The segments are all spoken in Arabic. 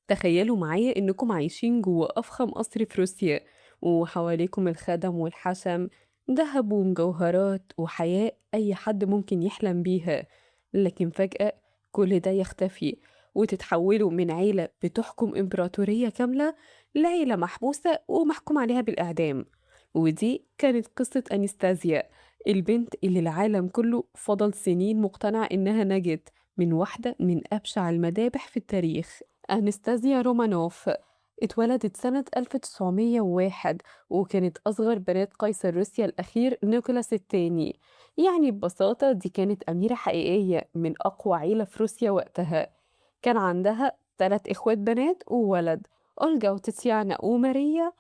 تخيلوا معايا إنكم عايشين جوه أفخم قصر في روسيا، وحواليكم الخدم والحشم، دهب ومجوهرات وحياة أي حد ممكن يحلم بيها. لكن فجأة كل ده يختفي، وتتحولوا من عيلة بتحكم إمبراطورية كاملة لعيلة محبوسة ومحكوم عليها بالإعدام. ودي كانت قصة أنستازيا، البنت اللي العالم كله فضل سنين مقتنع إنها نجت من واحدة من أبشع المذابح في التاريخ. أنستازيا رومانوف اتولدت سنة 1901، وكانت أصغر بنات قيصر روسيا الأخير نيكولاس الثاني. يعني ببساطة دي كانت أميرة حقيقية من أقوى عيلة في روسيا وقتها. كان عندها 3 إخوات بنات وولد، أولجا وتيتيانا وماريا،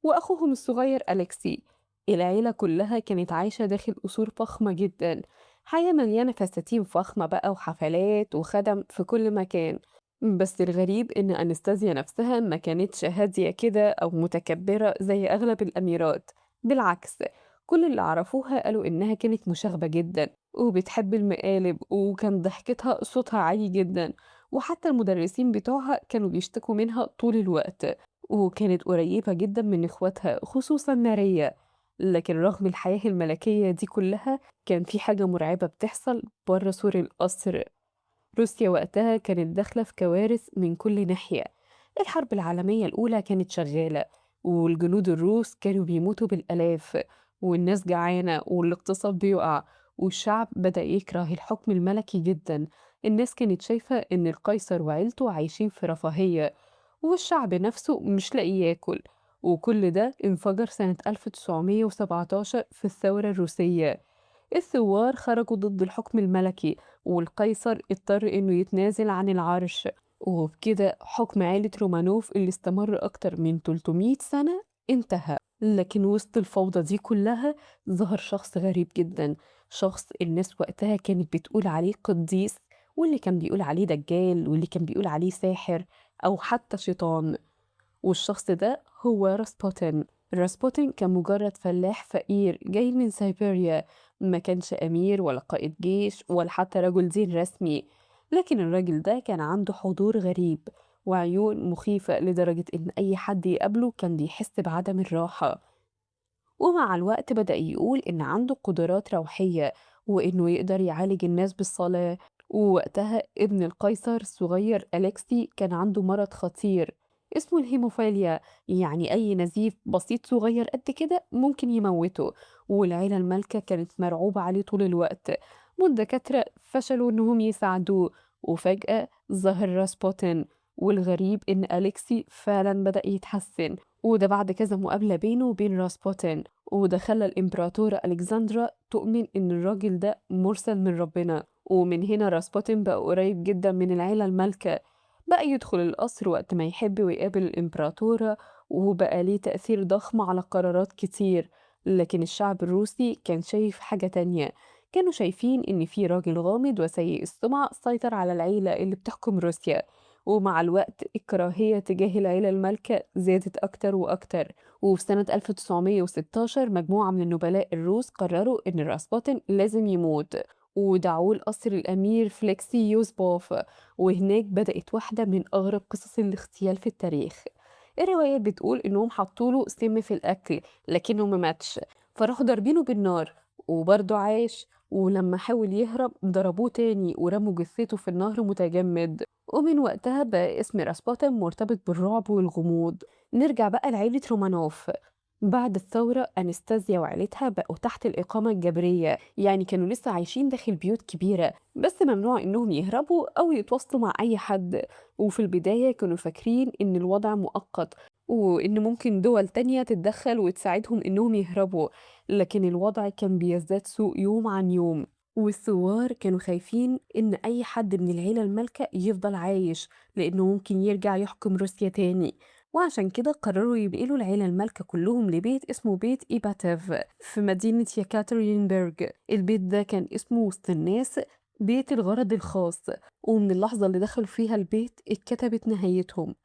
وأخوهم الصغير أليكسي. العيلة كلها كانت عايشة داخل قصور فخمة جدا، حياة مليانة فساتين فخمة بقى وحفلات وخدم في كل مكان. بس الغريب إن أنستازيا نفسها ما كانتش هادية كده أو متكبرة زي أغلب الأميرات. بالعكس، كل اللي عرفوها قالوا إنها كانت مشاغبة جدا وبتحب المقالب، وكان ضحكتها صوتها عالي جدا، وحتى المدرسين بتوعها كانوا بيشتكوا منها طول الوقت. وكانت قريبة جدا من إخواتها خصوصا ماريا. لكن رغم الحياة الملكية دي كلها، كان في حاجة مرعبة بتحصل بره سور القصر. روسيا وقتها كانت داخلة في كوارث من كل ناحية. الحرب العالمية الأولى كانت شغالة، والجنود الروس كانوا بيموتوا بالآلاف، والناس جعانة والاقتصاد بيقع، والشعب بدأ يكره الحكم الملكي جدا. الناس كانت شايفة إن القيصر وعيلته عايشين في رفاهية، والشعب نفسه مش لاقي ياكل. وكل ده انفجر سنة 1917 في الثورة الروسية. الثوار خرجوا ضد الحكم الملكي، والقيصر اضطر إنه يتنازل عن العرش. وبكده حكم عائلة رومانوف اللي استمر أكتر من 300 سنة انتهى. لكن وسط الفوضى دي كلها ظهر شخص غريب جدا، شخص الناس وقتها كانت بتقول عليه قديس، واللي كان بيقول عليه دجال، واللي كان بيقول عليه ساحر أو حتى شيطان. والشخص ده هو راسبوتين. راسبوتين كان مجرد فلاح فقير جاي من سيبيريا، ما كانش أمير ولا قائد جيش ولا حتى رجل دين رسمي. لكن الراجل ده كان عنده حضور غريب وعيون مخيفة لدرجة إن أي حد يقابله كان بيحس بعدم الراحة. ومع الوقت بدأ يقول إن عنده قدرات روحية، وإنه يقدر يعالج الناس بالصلاة. ووقتها ابن القيصر الصغير أليكسي كان عنده مرض خطير اسمه الهيموفيليا، يعني أي نزيف بسيط صغير قد كده ممكن يموته. والعيلة المالكة كانت مرعوبة عليه طول الوقت، والدكاترة فشلوا إنهم يساعدوه. وفجأة ظهر راسبوتين، والغريب إن أليكسي فعلا بدأ يتحسن، وده بعد كذا مقابلة بينه وبين راسبوتين. وده خلى الإمبراطورة ألكسندرا تؤمن إن الراجل ده مرسل من ربنا. ومن هنا راسبوتين بقى قريب جدا من العيلة المالكة، بقى يدخل القصر وقت ما يحب ويقابل الإمبراطورة، وبقى ليه تأثير ضخم على قرارات كتير. لكن الشعب الروسي كان شايف حاجة تانية، كانوا شايفين إن في راجل غامض وسيء السمعة سيطر على العيلة اللي بتحكم روسيا. ومع الوقت الكراهية تجاه العيلة المالكة زادت أكتر وأكتر. وفي سنة 1916 مجموعة من النبلاء الروس قرروا إن راسبوتين لازم يموت، ودعوه لقصر الأمير فليكسي يوسبوف. وهناك بدأت واحدة من أغرب قصص الاغتيال في التاريخ. الروايات بتقول إنهم حطوله سم في الأكل لكنه ما ماتش، فراحوا ضاربينه بالنار وبرضه عاش. ولما حاول يهرب ضربوه تاني ورموا جثته في النهر متجمد. ومن وقتها بقى اسم راسبوتين مرتبط بالرعب والغموض. نرجع بقى لعيلة رومانوف. بعد الثورة أنستازيا وعيلتها بقوا تحت الإقامة الجبرية، يعني كانوا لسه عايشين داخل بيوت كبيرة، بس ممنوع إنهم يهربوا أو يتواصلوا مع أي حد. وفي البداية كانوا فاكرين إن الوضع مؤقت، وإن ممكن دول تانية تتدخل وتساعدهم إنهم يهربوا. لكن الوضع كان بيزداد سوء يوم عن يوم، والثوار كانوا خايفين إن أي حد من العيلة المالكة يفضل عايش، لأنه ممكن يرجع يحكم روسيا تاني. وعشان كده قرروا ينقلوا العيلة المالكة كلهم لبيت اسمه بيت إيباتيف في مدينة يكاترينبرغ. البيت ده كان اسمه وسط الناس بيت الغرض الخاص. ومن اللحظة اللي دخلوا فيها البيت اتكتبت نهايتهم.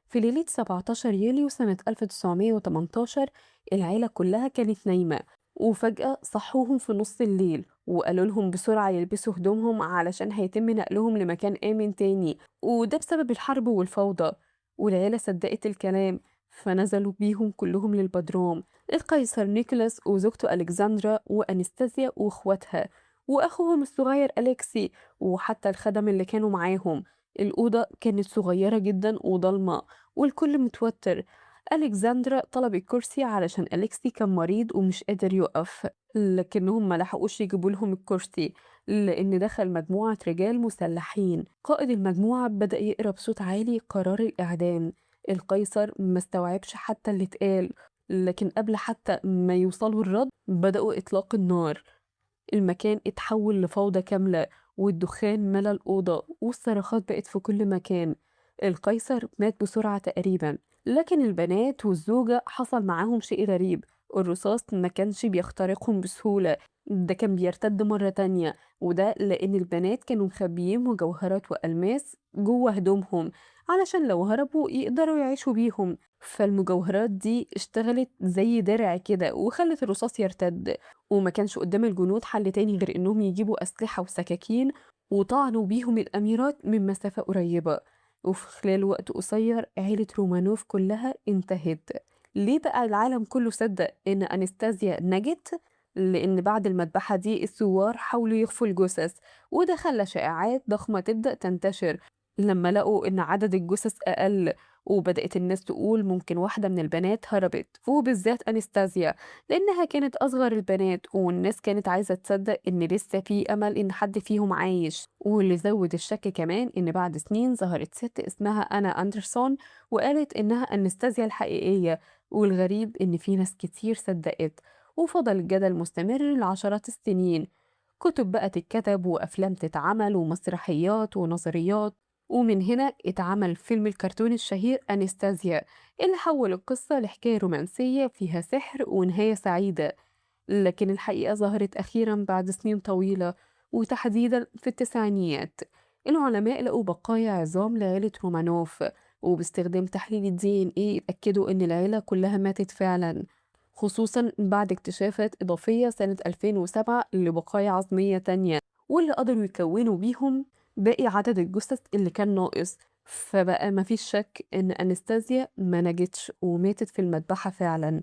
في ليلة 17 يوليو سنة 1918 العيلة كلها كانت نايمة، وفجأة صحوهم في نص الليل وقالوا لهم بسرعة يلبسوا هدومهم علشان هيتم نقلهم لمكان آمن تاني، وده بسبب الحرب والفوضى. والعيلة صدقت الكلام، فنزلوا بيهم كلهم للبدروم. القيصر نيكولاس وزوجته ألكسندرا وأنستازيا وإخواتها وأخوهم الصغير أليكسي وحتى الخدم اللي كانوا معاهم. الأوضة كانت صغيرة جدا وضلمة والكل متوتر. ألكسندرا طلبت كرسي علشان أليكسي كان مريض ومش قادر يقف، لكنهم ما لحقوش يجيبوا لهم الكرسي لأن دخل مجموعة رجال مسلحين. قائد المجموعة بدأ يقرأ بصوت عالي قرار الإعدام. القيصر ما استوعبش حتى اللي اتقال، لكن قبل حتى ما يوصلوا الرد بدأوا إطلاق النار. المكان اتحول لفوضى كاملة والدخان ملا الأوضة والصرخات بقت في كل مكان. القيصر مات بسرعة تقريبا، لكن البنات والزوجة حصل معاهم شيء غريب. الرصاص ما كانش بيخترقهم بسهولة، ده كان بيرتد مرة تانية، وده لأن البنات كانوا مخبيين مجوهرات وألماس جوه هدومهم علشان لو هربوا يقدروا يعيشوا بيهم. فالمجوهرات دي اشتغلت زي درع كده وخلت الرصاص يرتد، وما كانش قدام الجنود حل تاني غير إنهم يجيبوا أسلحة وسكاكين وطعنوا بيهم الأميرات من مسافة قريبة. وفي خلال وقت قصير عيلة رومانوف كلها انتهت. ليه بقى العالم كله صدق إن أنستازيا نجت؟ لأن بعد المذبحة دي الثوار حاولوا يخفوا الجثث، وده خلى شائعات ضخمة تبدأ تنتشر. لما لقوا إن عدد الجثث أقل وبدأت الناس تقول ممكن واحدة من البنات هربت، وبالذات أنستازيا لأنها كانت أصغر البنات، والناس كانت عايزة تصدق إن لسه في أمل إن حد فيهم عايش. واللي زود الشك كمان إن بعد سنين ظهرت ست اسمها أنا أندرسون وقالت إنها أنستازيا الحقيقية. والغريب إن في ناس كتير صدقت، وفضل الجدل مستمر لعشرات السنين. كتب بقى تتكتب وأفلام تتعمل ومسرحيات ونظريات، ومن هنا اتعمل فيلم الكرتون الشهير أنستازيا اللي حول القصة لحكاية رومانسية فيها سحر ونهاية سعيدة. لكن الحقيقة ظهرت أخيرا بعد سنين طويلة، وتحديدا في التسعينيات. العلماء لقوا بقايا عظام لعيلة رومانوف، وباستخدام تحليل DNA اتأكدوا إن العيلة كلها ماتت فعلا، خصوصا بعد اكتشافات إضافية سنة 2007 لبقايا عظمية تانية، واللي قدروا يكونوا بيهم باقي عدد الجثث اللي كان ناقص. فبقى مفيش شك إن أنستازيا ما نجتش وماتت في المذبحة فعلا.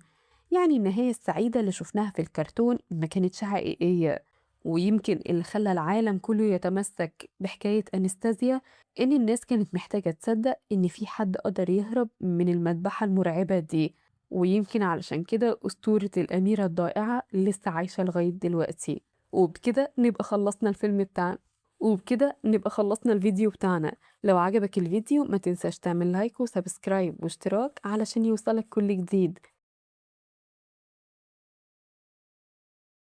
يعني النهاية السعيدة اللي شفناها في الكرتون ما كانتش حقيقية. ويمكن اللي خلى العالم كله يتمسك بحكاية أنستازيا إن الناس كانت محتاجة تصدق إن في حد قدر يهرب من المذبحة المرعبة دي. ويمكن علشان كده أسطورة الأميرة الضائعة لسه عايشة لغاية دلوقتي. وبكده نبقى خلصنا الفيديو بتاعنا. لو عجبك الفيديو ما تنساش تعمل لايك وسبسكرايب واشتراك علشان يوصلك كل جديد.